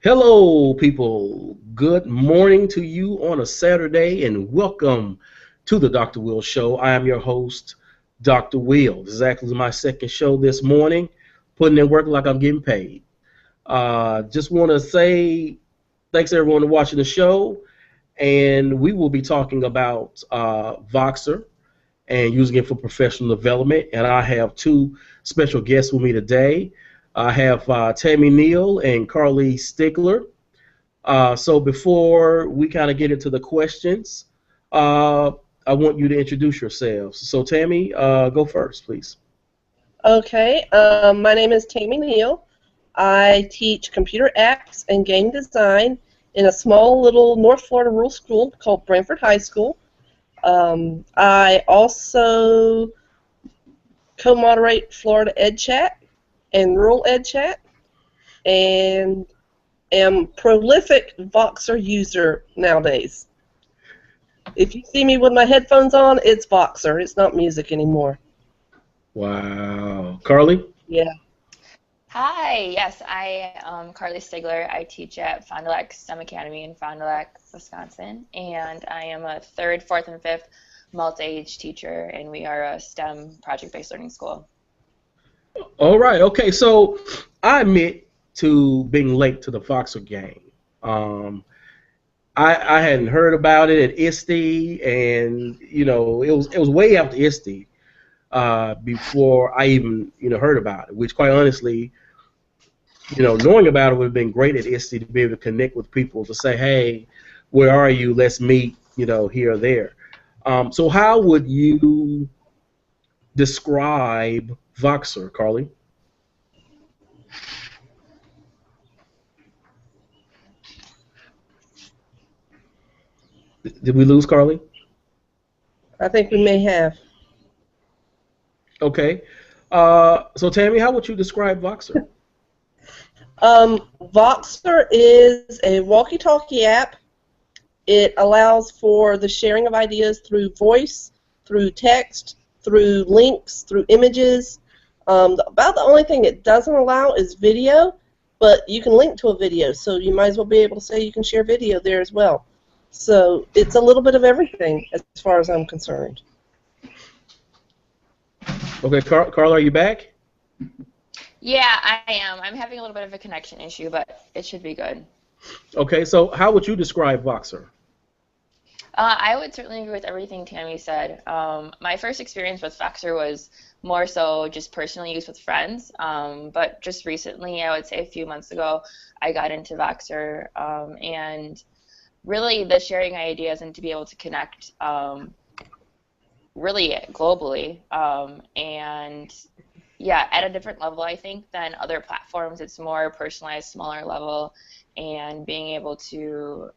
Hello, people. Good morning to you on a Saturday, and welcome to the Dr. Will Show. I am your host, Dr. Will. This is actually my second show this morning, putting in work like I'm getting paid. Just want to say thanks everyone for watching the show, and we will be talking about Voxer and using it for professional development. And I have two special guests with me today. I have Tammy Neal and Carlie Stigler. So before we kind of get into the questions, uh, I want you to introduce yourselves. So Tammy, go first, please. Okay, my name is Tammy Neal. I teach computer apps and game design in a small little North Florida rural school called Branford High School. I also co-moderate Florida Ed Chat and Rural Ed Chat, and am prolific Voxer user nowadays. If you see me with my headphones on, it's Voxer. It's not music anymore. Wow. Carlie? Yeah. Hi, yes, I am Carlie Stigler. I teach at Fond du Lac STEM Academy in Fond du Lac, Wisconsin, and I am a third, fourth, and fifth multi-age teacher, and we are a STEM project-based learning school. All right. Okay. So I admit to being late to the Voxer game. Um, I hadn't heard about it at ISTE, and it was way after ISTE before I even heard about it. Which, quite honestly, knowing about it would have been great at ISTE to be able to connect with people to say, hey, where are you? Let's meet, here or there. So how would you describe Voxer, Carlie? Did we lose Carlie? I think we may have. Okay. So Tammy, how would you describe Voxer? Voxer is a walkie-talkie app. It allows for the sharing of ideas through voice, through text, through links, through images. About the only thing it doesn't allow is video, but you can link to a video, so you might as well be able to say you can share video there as well. So it's a little bit of everything as far as I'm concerned. Okay, Carla, are you back? Yeah, I am. I'm having a little bit of a connection issue, but it should be good. Okay, so how would you describe Voxer? I would certainly agree with everything Tammy said. My first experience with Voxer was more so just personal use with friends, but just recently, I would say a few months ago, I got into Voxer, and really the sharing ideas and to be able to connect really globally, and yeah, at a different level, I think, than other platforms. It's more personalized, smaller level, and being able to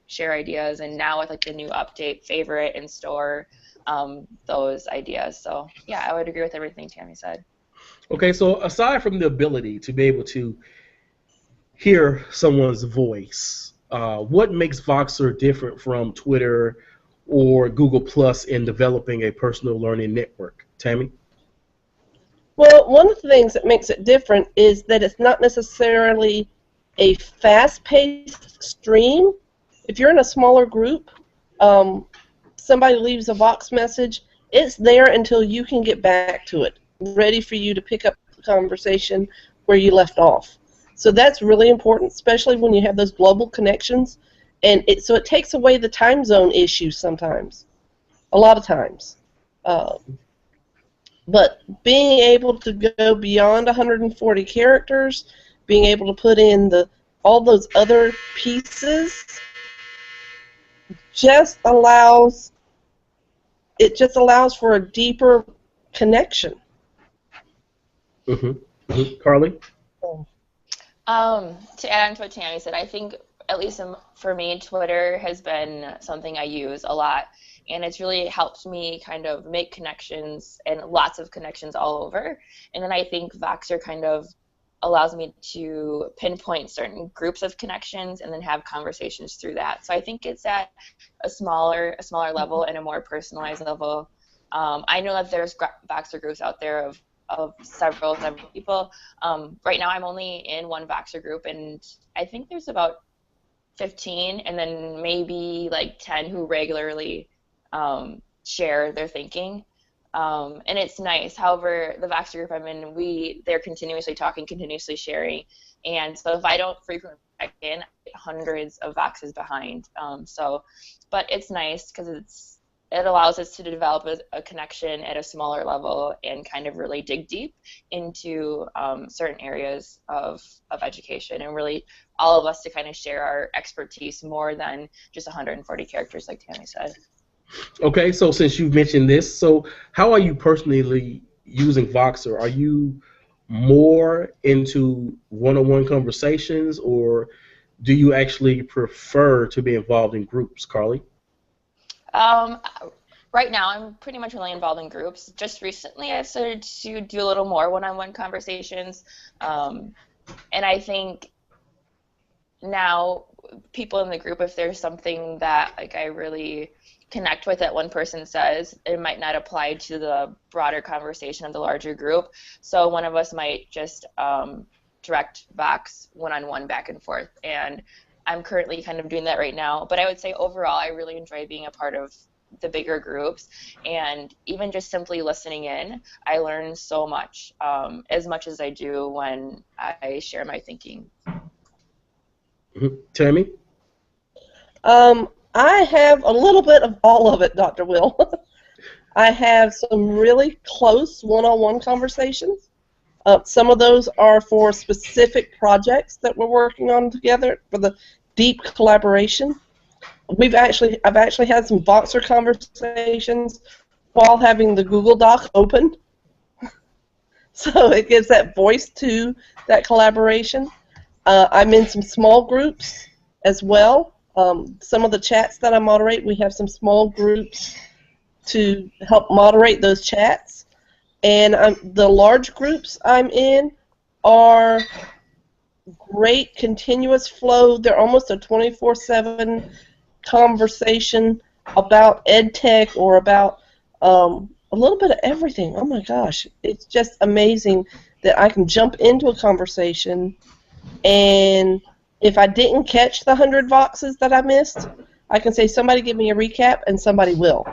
share ideas. And now with like the new update, favorite and store those ideas. So yeah, I would agree with everything Tammy said. Okay, so aside from the ability to be able to hear someone's voice, what makes Voxer different from Twitter or Google Plus in developing a personal learning network? Tammy? Well, one of the things that makes it different is that it's not necessarily a fast-paced stream. If you're in a smaller group, somebody leaves a Vox message, it's there until you can get back to it, ready for you to pick up the conversation where you left off. So that's really important, especially when you have those global connections. And so it takes away the time zone issue sometimes, a lot of times. But being able to go beyond 140 characters, being able to put in all those other pieces, just allows for a deeper connection. Carlie? To add on to what Tammy said, I think at least for me, Twitter has been something I use a lot. And it's really helped me kind of make connections and lots of connections all over. And then I think Voxer kind of allows me to pinpoint certain groups of connections and then have conversations through that. So I think it's at a smaller level and a more personalized level. I know that there's Voxer groups out there of of several people. Right now I'm only in one Voxer group, and I think there's about 15 and then maybe like 10 who regularly share their thinking. And it's nice. However, the Voxer group I'm in, they're continuously talking, continuously sharing. And so if I don't frequently check in, I get hundreds of Voxes behind. But it's nice because it allows us to develop a connection at a smaller level and kind of really dig deep into certain areas of education, and really all of us to kind of share our expertise more than just 140 characters like Tammy said. Okay, so since you've mentioned this, so how are you personally using Voxer? Are you more into one-on-one conversations, or do you actually prefer to be involved in groups, Carlie? Right now, I'm pretty much only involved in groups. Just recently, I've started to do a little more one-on-one conversations, and I think now people in the group, if there's something that like I really connect with that one person says, it might not apply to the broader conversation of the larger group. So one of us might just direct Vox one-on-one back and forth, and I'm currently kind of doing that right now. But I would say overall, I really enjoy being a part of the bigger groups, and even just simply listening in, I learn so much as I do when I share my thinking. Tammy? I have a little bit of all of it, Dr. Will. I have some really close one-on-one conversations. Some of those are for specific projects that we're working on together for the deep collaboration. I've actually had some Voxer conversations while having the Google Doc open. So it gives that voice to that collaboration. I'm in some small groups as well. Some of the chats that I moderate, we have some small groups to help moderate those chats. And the large groups I'm in are great continuous flow. They're almost a 24/7 conversation about ed tech or about a little bit of everything. Oh my gosh, it's just amazing that I can jump into a conversation, and if I didn't catch the 100 Voxes that I missed, I can say, somebody give me a recap, and somebody will.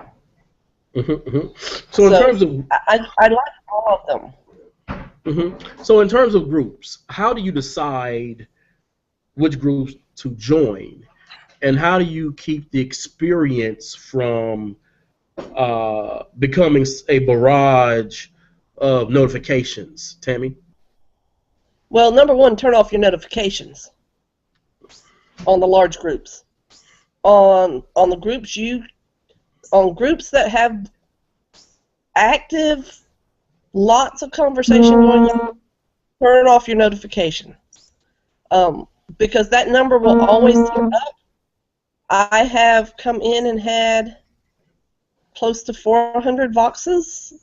So in terms of... I like all of them. So in terms of groups, how do you decide which groups to join? And how do you keep the experience from becoming a barrage of notifications, Tammy? Well, number one, turn off your notifications on the large groups. On the groups groups that have active, lots of conversation going on, turn off your notification. Because that number will always tick up. I have come in and had close to 400 Voxes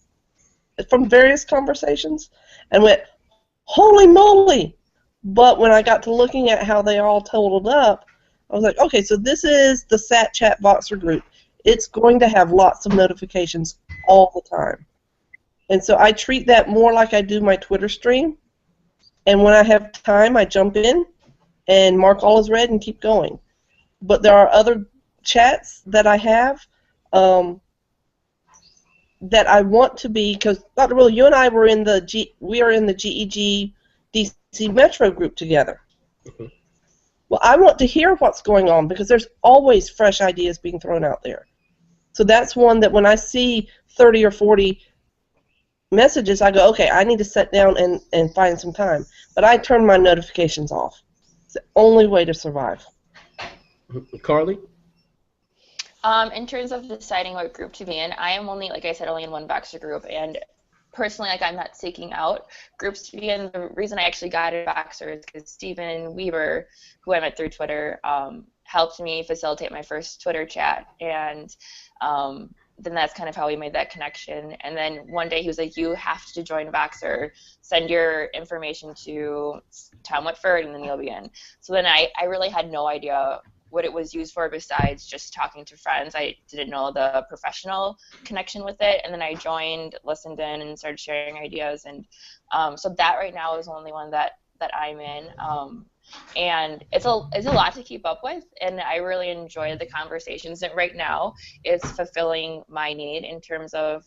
from various conversations and went, holy moly! But when I got to looking at how they all totaled up, I was like, okay, so this is the Sat Chat Voxer group. It's going to have lots of notifications all the time. And so I treat that more like I do my Twitter stream. And when I have time, I jump in and mark all as read and keep going. But there are other chats that I have that I want to be, because Dr. Will, you and I were in the GEG DC Metro group together. Well, I want to hear what's going on because there's always fresh ideas being thrown out there. So that's one that when I see 30 or 40 messages, I go, okay, I need to sit down and find some time. But I turn my notifications off. It's the only way to survive. Carlie? In terms of deciding what group to be in, I am only, like I said, only in one Voxer group, and personally, like, I'm not seeking out groups to be in. The reason I actually got in Voxer is because Stephen Weaver, who I met through Twitter, helped me facilitate my first Twitter chat, and then that's kind of how we made that connection. And then one day he was like, you have to join Voxer, send your information to Tom Whitford, and then you'll be in. So then I really had no idea what it was used for besides just talking to friends. I didn't know the professional connection with it, and then I joined, listened in, and started sharing ideas. And so that right now is the only one that I'm in. And it's a lot to keep up with, and I really enjoy the conversations. And right now, it's fulfilling my need in terms of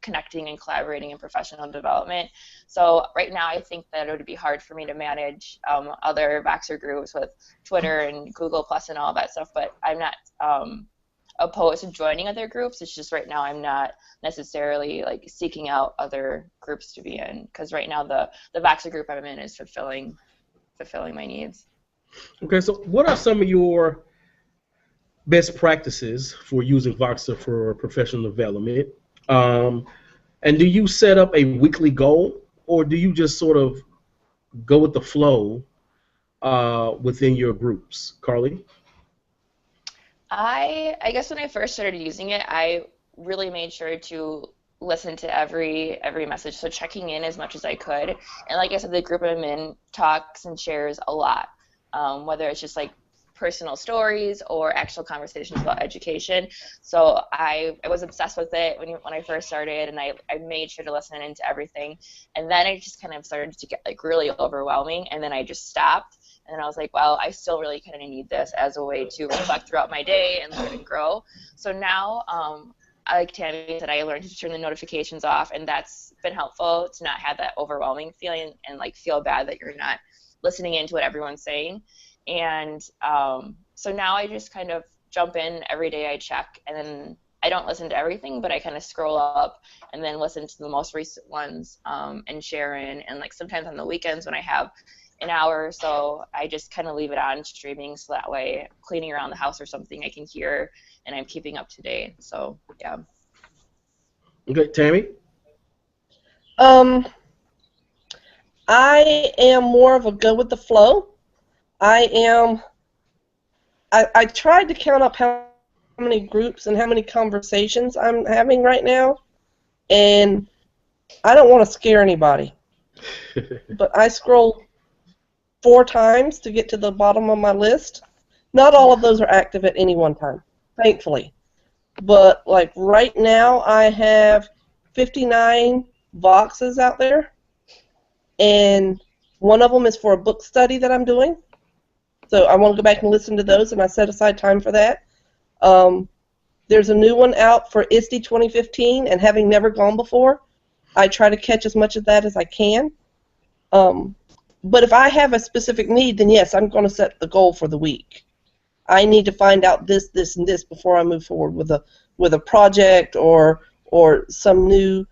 connecting and collaborating in professional development. So right now, I think that it would be hard for me to manage other Voxer groups with Twitter and Google Plus and all that stuff. But I'm not opposed to joining other groups. It's just right now I'm not necessarily like seeking out other groups to be in, because right now the Voxer group I'm in is fulfilling my needs. Okay, so what are some of your best practices for using Voxer for professional development? And do you set up a weekly goal, or do you just sort of go with the flow within your groups? Carlie? I guess when I first started using it, I really made sure to listen to every message, so checking in as much as I could. And like I said, the group I'm in talks and shares a lot, whether it's just like personal stories or actual conversations about education. So I was obsessed with it when I first started, and I made sure to listen into everything. And then it just kind of started to get like really overwhelming, and then I just stopped. And then I was like, well, I still really kind of need this as a way to reflect throughout my day and learn and grow. So now, like Tammy said, I learned to turn the notifications off, and that's been helpful to not have that overwhelming feeling and like feel bad that you're not listening into what everyone's saying. And so now I just kind of jump in every day. I check, and then I don't listen to everything, but I kind of scroll up and then listen to the most recent ones and share in. And like sometimes on the weekends when I have an hour or so, I just kind of leave it on streaming, so that way cleaning around the house or something I can hear and I'm keeping up to date. So yeah. Okay, Tammy? I am more of a go with the flow. I tried to count up how many groups and how many conversations I'm having right now, and I don't want to scare anybody. But I scroll 4 times to get to the bottom of my list. Not all of those are active at any one time, thankfully. But like right now, I have 59 Voxes out there, and one of them is for a book study that I'm doing. So I want to go back and listen to those, and I set aside time for that. There's a new one out for ISTE 2015, and having never gone before, I try to catch as much of that as I can. But if I have a specific need, then yes, I'm going to set the goal for the week. I need to find out this, this, and this before I move forward with a project or some new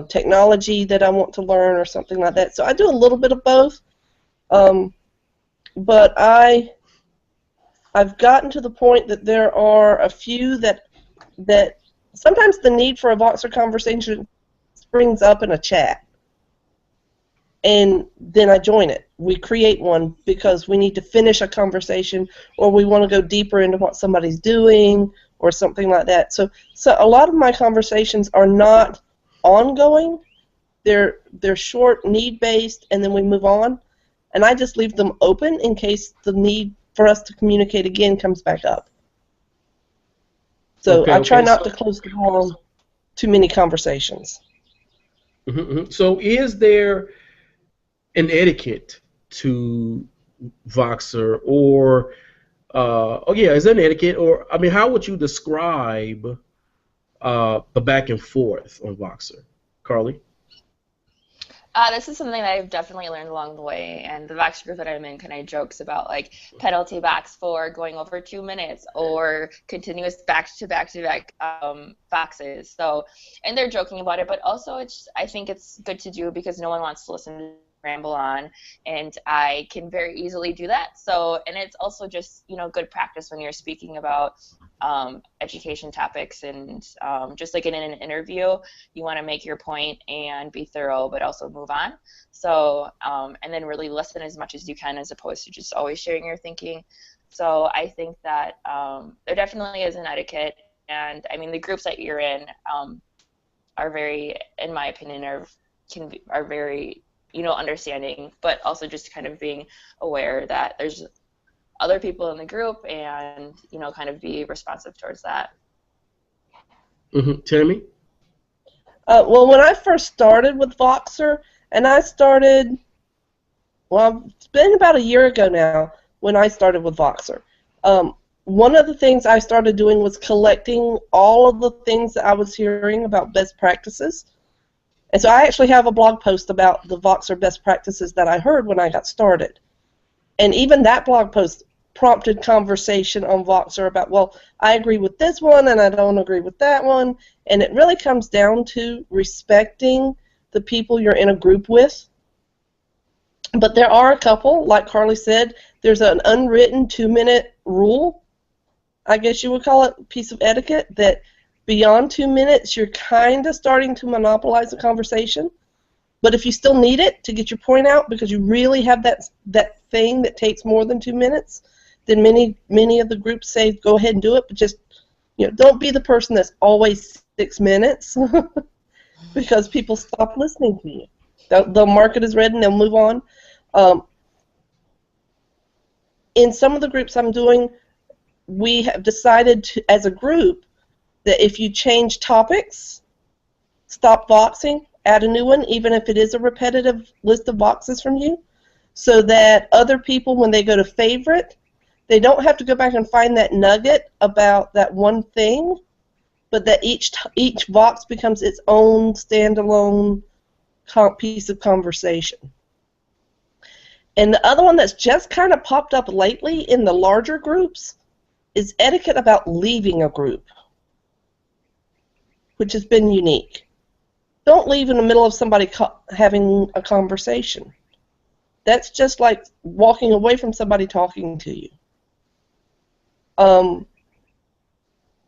technology that I want to learn or something like that. So I do a little bit of both. But I've gotten to the point that there are a few that sometimes the need for a Voxer conversation springs up in a chat. And then I join it. We create one because we need to finish a conversation, or we want to go deeper into what somebody's doing or something like that. So a lot of my conversations are not ongoing. They're short, need-based, and then we move on. And I just leave them open in case the need for us to communicate again comes back up. So I try not to close the door on too many conversations. Mm-hmm. So is there an etiquette to Voxer, or is there an etiquette, or I mean, how would you describe the back and forth on Voxer, Carlie? This is something that I've definitely learned along the way, and the Vox group that I'm in kind of jokes about like penalty box for going over 2 minutes or continuous back-to-back boxes. So, and they're joking about it, but also I think it's good to do because no one wants to listen to ramble on, and I can very easily do that. So, and it's also just good practice when you're speaking about education topics, and just like in an interview, you want to make your point and be thorough, but also move on. So, and then really listen as much as you can, as opposed to just always sharing your thinking. So I think that there definitely is an etiquette, and I mean the groups that you're in are very, in my opinion, are very understanding, but also just kind of being aware that there's other people in the group and, you know, kind of be responsive towards that. Tammy? Well, when I first started with Voxer, and I started, well, it's been about a year ago now when I started with Voxer. One of the things I started doing was collecting all of the things that I was hearing about best practices. And so I actually have a blog post about the Voxer best practices that I heard when I got started. And even that blog post prompted conversation on Voxer about, well, I agree with this one and I don't agree with that one. And it really comes down to respecting the people you're in a group with. But there are a couple, like Carlie said, there's an unwritten 2-minute rule, I guess you would call it, piece of etiquette, that beyond 2 minutes you're kind of starting to monopolize the conversation. But if you still need it to get your point out because you really have that thing that takes more than 2 minutes, then many of the groups say go ahead and do it, but just, you know, don't be the person that's always 6 minutes because people stop listening to you. They'll mark it as read and they'll move on. In some of the groups I'm doing, we have decided to, as a group, that if you change topics, stop voxing, add a new one, even if it is a repetitive list of boxes from you, so that other people, when they go to favorite, they don't have to go back and find that nugget about that one thing, but that each box becomes its own standalone piece of conversation. And the other one that's just kind of popped up lately in the larger groups is etiquette about leaving a group, which has been unique. Don't leave in the middle of somebody having a conversation. That's just like walking away from somebody talking to you.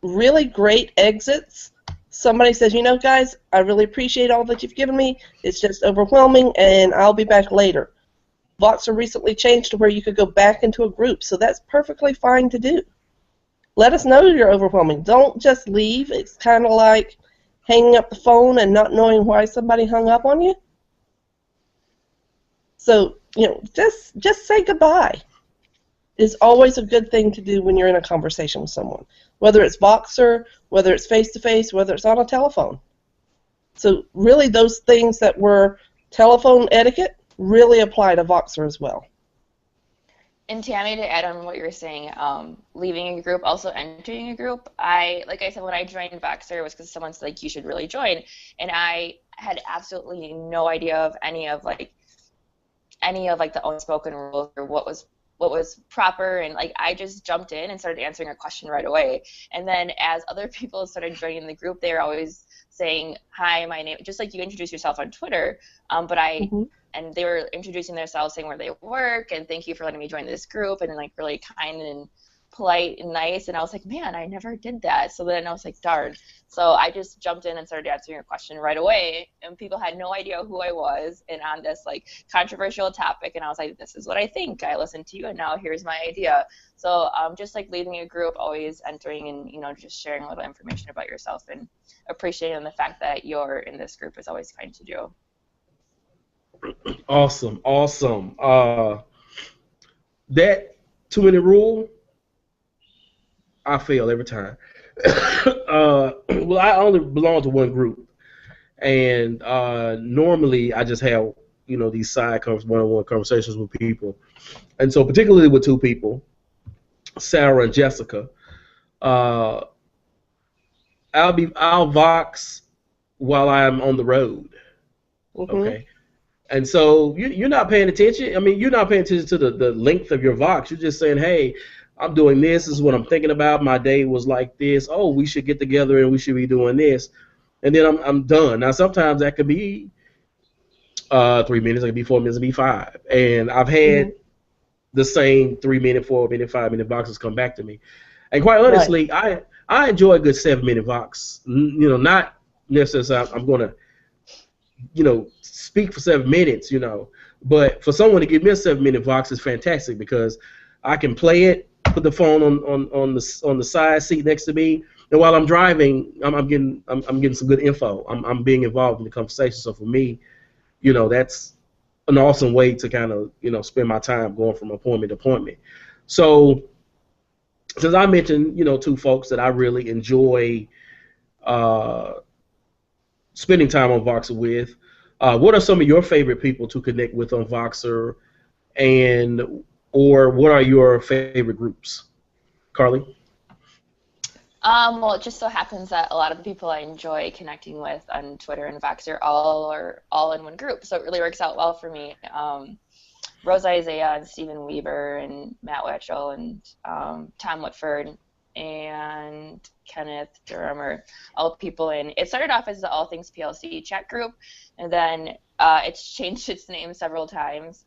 Really great exits. Somebody says, you know, guys, I really appreciate all that you've given me. It's just overwhelming, and I'll be back later. Voxer recently changed to where you could go back into a group, so that's perfectly fine to do. Let us know you're overwhelming. Don't just leave. It's kind of like hanging up the phone and not knowing why somebody hung up on you. So, you know, just say goodbye. Is always a good thing to do when you're in a conversation with someone, whether it's Voxer, whether it's face-to-face, whether it's on a telephone. So really those things that were telephone etiquette really apply to Voxer as well. And Tammy, to add on what you were saying, leaving a group, also entering a group, like I said, when I joined Voxer, it was because someone said, like, you should really join, and I had absolutely no idea of any of the unspoken rules or what was proper, and like I just jumped in and started answering a question right away. And then as other people started joining the group, they were always saying, hi, my name, just like you introduce yourself on Twitter, and they were introducing themselves, saying where they work, and thank you for letting me join this group, and like really kind and polite and nice. And I was like, man, I never did that. So then I was like, darn. So I just jumped in and started answering your question right away, and people had no idea who I was and on this like controversial topic, and I was like, this is what I think. I listened to you, and now here's my idea. So just like leaving a group, always entering and, you know, just sharing a little information about yourself and appreciating the fact that you're in this group is always fine to do. Awesome. That 2-minute rule, I fail every time. Well, I only belong to one group, and normally I just have, you know, these side one-on-one conversations with people, and so particularly with two people, Sarah and Jessica, I'll Vox while I'm on the road. Okay. And so you're not paying attention. I mean, you're not paying attention to the length of your Vox. You're just saying, hey, I'm doing this. This is what I'm thinking about. My day was like this. Oh, we should get together and we should be doing this. And then I'm done. Now, sometimes that could be 3 minutes. It could be 4 minutes. It could be 5. And I've had the same 3 minute, 4 minute, 5 minute Voxes come back to me. And quite honestly, I enjoy a good 7 minute Vox. You know, not necessarily I'm going to, you know, speak for 7 minutes, you know. But for someone to give me a 7 minute Vox is fantastic because I can play it, put the phone on the side seat next to me, and while I'm driving, I'm getting some good info. I'm being involved in the conversation. So for me, you know, that's an awesome way to kind of, you know, spend my time going from appointment to appointment. So since I mentioned, two folks that I really enjoy spending time on Voxer with, what are some of your favorite people to connect with on Voxer, or what are your favorite groups? Carlie? Well, it just so happens that a lot of the people I enjoy connecting with on Twitter and Voxer are all in one group, so it really works out well for me. Rose Isaiah and Stephen Weaver and Matt Wetchell and Tom Whitford and Kenneth Durham, all people in. It started off as the All Things PLC chat group, and then it's changed its name several times.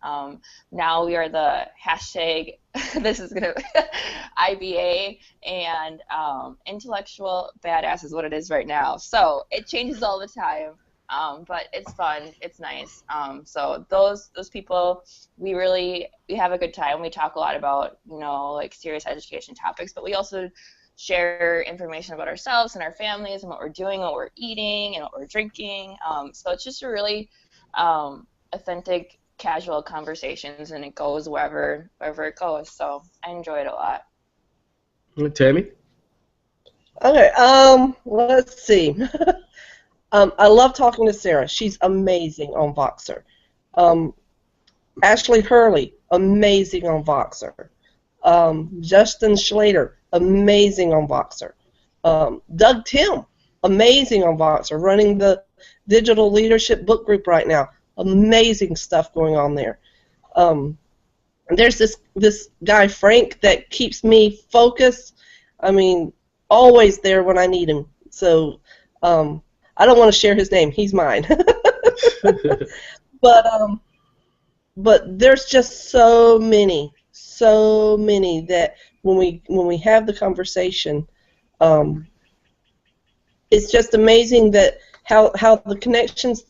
Now we are the hashtag, this is going to, IBA, and intellectual badass is what it is right now. So it changes all the time. But it's fun, it's nice. So those people, we have a good time. We talk a lot about, like serious education topics, but we also share information about ourselves and our families and what we're doing, what we're eating, and what we're drinking. So it's just a really authentic, casual conversations, and it goes wherever it goes. So I enjoy it a lot. Tammy? Okay, let's see. I love talking to Sarah. She's amazing on Voxer. Ashley Hurley, amazing on Voxer. Justin Schlater, amazing on Voxer. Doug Tim, amazing on Voxer, running the Digital Leadership Book Group right now. Amazing stuff going on there. There's this guy, Frank, that keeps me focused. I mean, always there when I need him. So, I don't want to share his name. He's mine. But there's just so many that when we have the conversation, it's just amazing that how the connections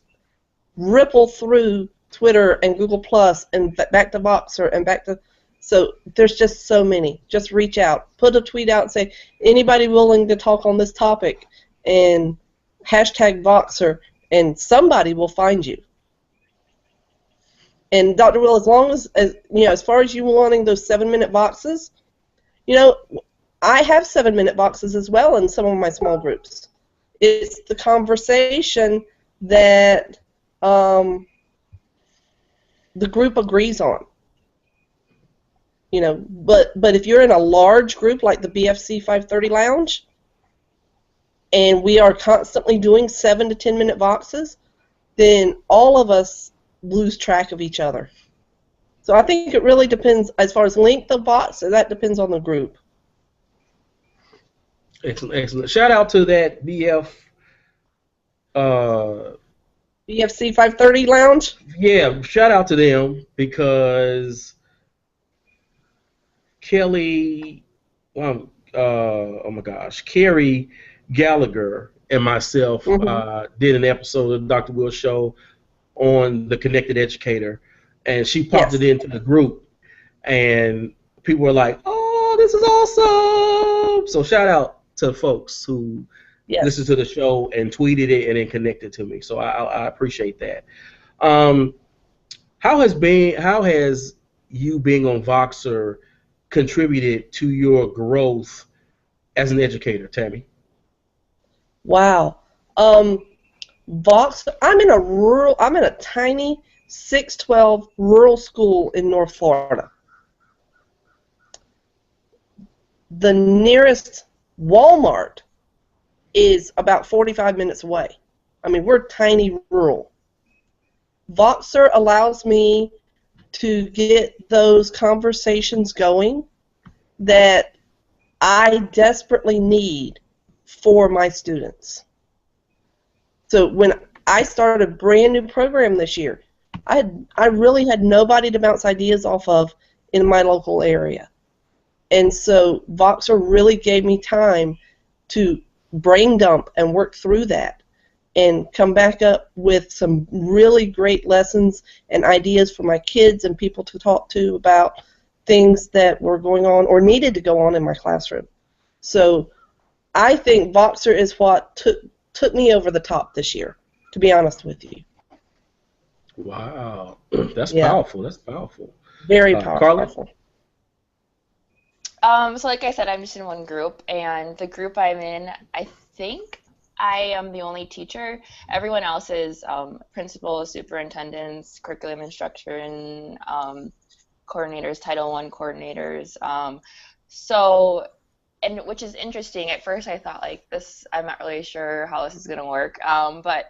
ripple through Twitter and Google Plus and back to Voxer and back to. So there's just so many. Just reach out, put a tweet out, and say anybody willing to talk on this topic, and hashtag Voxer, and somebody will find you. And Dr. Will, as long as far as you wanting those 7-minute boxes, I have 7-minute boxes as well in some of my small groups. It's the conversation that the group agrees on. But if you're in a large group like the BFC 530 Lounge, and we are constantly doing 7 to 10-minute boxes, then all of us lose track of each other. So I think it really depends, as far as length of box, that depends on the group. Excellent. Shout out to that BFC 530 Lounge? Yeah, shout out to them, because Kelly, oh my gosh, Carrie Gallagher and myself did an episode of the Dr. Will Show on the Connected Educator, and she popped it into the group, and people were like, "Oh, this is awesome!" So shout out to folks who listened to the show and tweeted it and then connected to me. So I appreciate that. How has you being on Voxer contributed to your growth as an educator, Tammy? Wow. Voxer, I'm in a tiny 612 rural school in North Florida. The nearest Walmart is about 45 minutes away. I mean, we're tiny rural. Voxer allows me to get those conversations going that I desperately need for my students. So when I started a brand new program this year, I really had nobody to bounce ideas off of in my local area. And so Voxer really gave me time to brain dump and work through that and come back up with some really great lessons and ideas for my kids and people to talk to about things that were going on or needed to go on in my classroom. So I think Voxer is what took me over the top this year, to be honest with you. Wow. That's powerful. That's powerful. Very powerful. Carlie? So like I said, I'm just in one group, and the group I'm in, I think I am the only teacher. Everyone else is principals, superintendents, curriculum instruction coordinators, Title I coordinators. So, and which is interesting. At first, I thought like this, I'm not really sure how this is going to work. But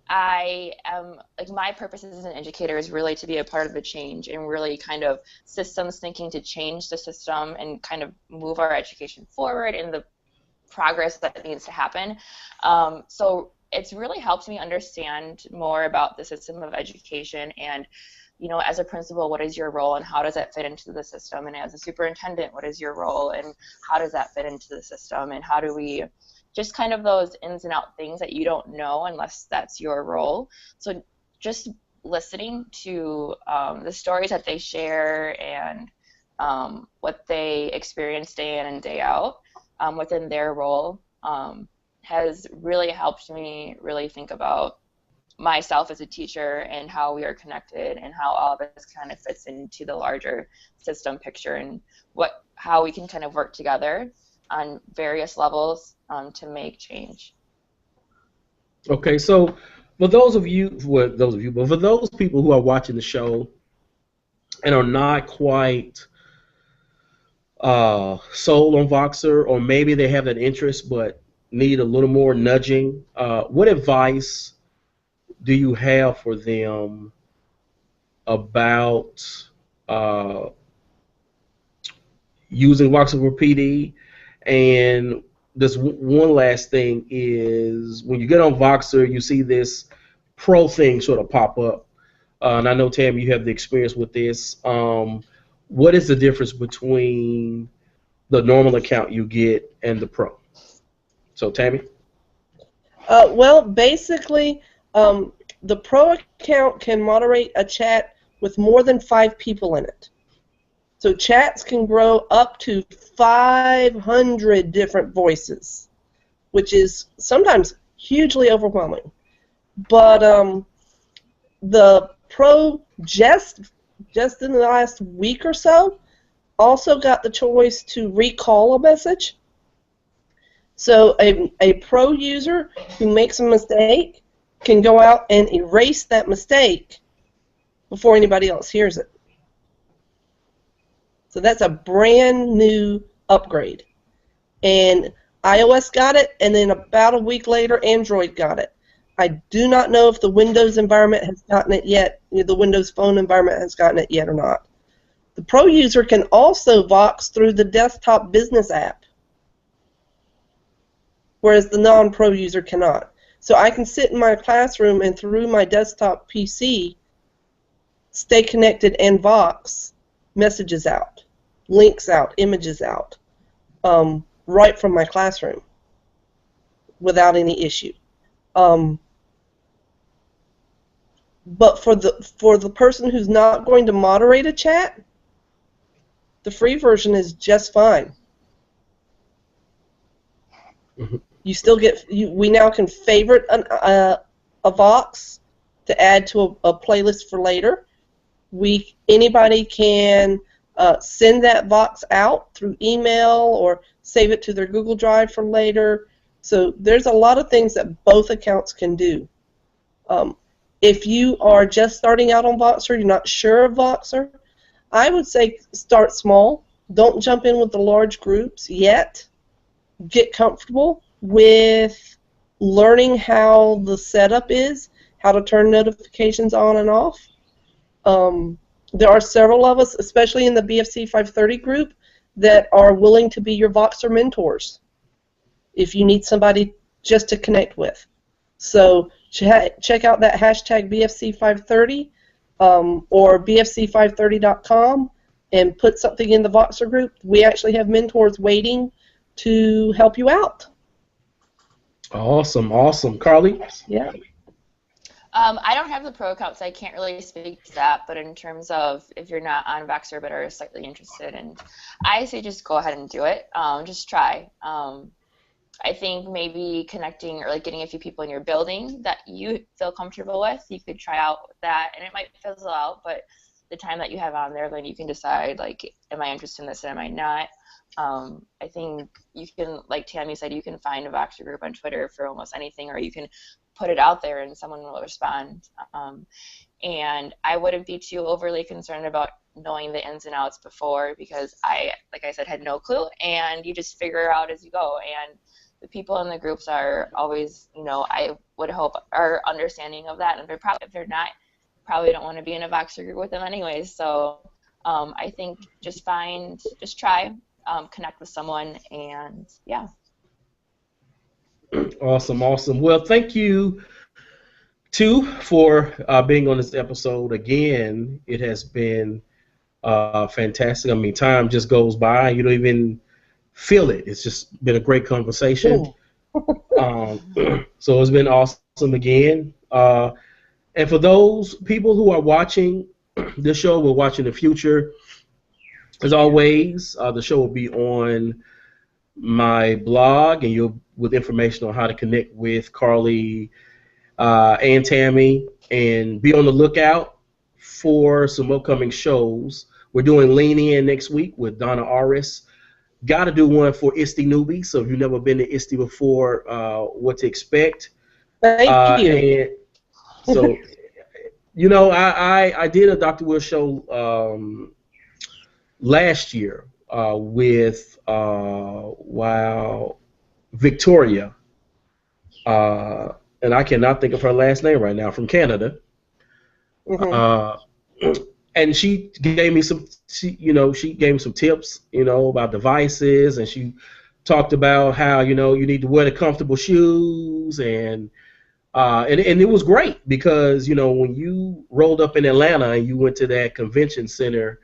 I am like my purpose as an educator is really to be a part of the change and really kind of systems thinking to change the system and kind of move our education forward in the progress that needs to happen. So it's really helped me understand more about the system of education and, you know, as a principal, what is your role and how does that fit into the system? And as a superintendent, what is your role and how does that fit into the system? And how do we just kind of those ins and out things that you don't know unless that's your role. So just listening to the stories that they share and what they experience day in and day out within their role has really helped me really think about myself as a teacher and how we are connected and how all of this kind of fits into the larger system picture and how we can kind of work together on various levels to make change. Okay, so for those of you, but for those people who are watching the show and are not quite sold on Voxer, or maybe they have that interest but need a little more nudging, what advice do you have for them about uh, using Voxer for PD? And this one last thing is when you get on Voxer, you see this pro thing sort of pop up. And I know, Tam, you have the experience with this. What is the difference between the normal account you get and the pro? So, Tammy? Well, basically, the pro account can moderate a chat with more than 5 people in it. So chats can grow up to 500 different voices, which is sometimes hugely overwhelming. But the pro just in the last week or so also got the choice to recall a message. So a pro user who makes a mistake can go out and erase that mistake before anybody else hears it. So that's a brand new upgrade. And iOS got it, and then about a week later, Android got it. I do not know if the Windows environment has gotten it yet, the Windows Phone environment has gotten it yet or not. The pro user can also Vox through the desktop business app, whereas the non-pro user cannot. So I can sit in my classroom and through my desktop PC, stay connected and Vox messages out, links out, images out, right from my classroom without any issue. But for the person who's not going to moderate a chat, the free version is just fine. Mm-hmm. You still get. We now can favorite a Vox to add to a playlist for later. Anybody can send that Vox out through email or save it to their Google Drive for later. So there's a lot of things that both accounts can do. If you are just starting out on Voxer, you're not sure of Voxer, I would say start small. Don't jump in with the large groups yet. Get comfortable with learning how the setup is, how to turn notifications on and off. There are several of us, especially in the BFC 530 group, that are willing to be your Voxer mentors if you need somebody just to connect with. So check out that hashtag BFC530 or BFC530.com and put something in the Voxer group. We actually have mentors waiting to help you out. Awesome. Carlie? Yeah. I don't have the pro account, so I can't really speak to that, but in terms of if you're not on Voxer but are slightly interested, and I say just go ahead and do it. Just try. I think maybe connecting or like getting a few people in your building that you feel comfortable with, you could try out that, and it might fizzle out, but the time that you have on there, then you can decide, like, am I interested in this or am I not? I think you can, like Tammy said, you can find a Voxer group on Twitter for almost anything, or you can put it out there and someone will respond. And I wouldn't be too overly concerned about knowing the ins and outs before, because like I said, had no clue, and you just figure out as you go. And the people in the groups are always, I would hope, are understanding of that. And if they're not, probably don't want to be in a Voxer group with them anyways. So I think just try, connect with someone, and yeah. Awesome. Well, thank you, too, for being on this episode. Again, it has been fantastic. I mean, time just goes by. You don't even feel it. It's just been a great conversation. So it's been awesome again. And for those people who are watching this show, will watch in the future, as always, the show will be on my blog, and with information on how to connect with Carlie and Tammy, and be on the lookout for some upcoming shows. We're doing Lean In next week with Donna Aris. Got to do one for ISTE newbies, so if you've never been to ISTE before, what to expect. Thank you. And so, I did a Dr. Will show last year with Victoria, and I cannot think of her last name right now, from Canada. And she gave me some tips, about devices, and she talked about how, you need to wear the comfortable shoes, and it was great, because, when you rolled up in Atlanta and you went to that convention center,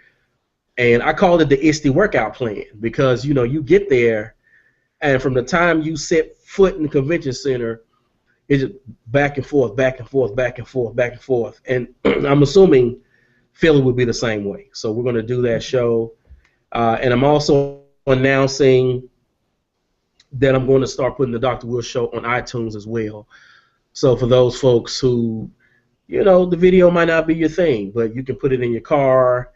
and I called it the ISTE workout plan, because, you get there, and from the time you set foot in the convention center, it's just back and forth, back and forth, back and forth, back and forth. And I'm assuming Philly would be the same way. So we're going to do that show. And I'm also announcing that I'm going to start putting the Dr. Will show on iTunes as well. So for those folks who, the video might not be your thing, but you can put it in your car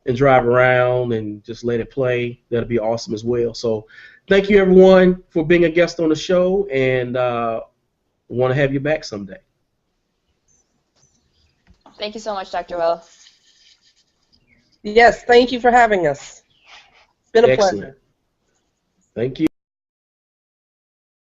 and drive around and just let it play. That'll be awesome as well. So thank you, everyone, for being a guest on the show, and want to have you back someday. Thank you so much, Dr. Will. Yes, thank you for having us. It's been a Excellent. pleasure. Thank you.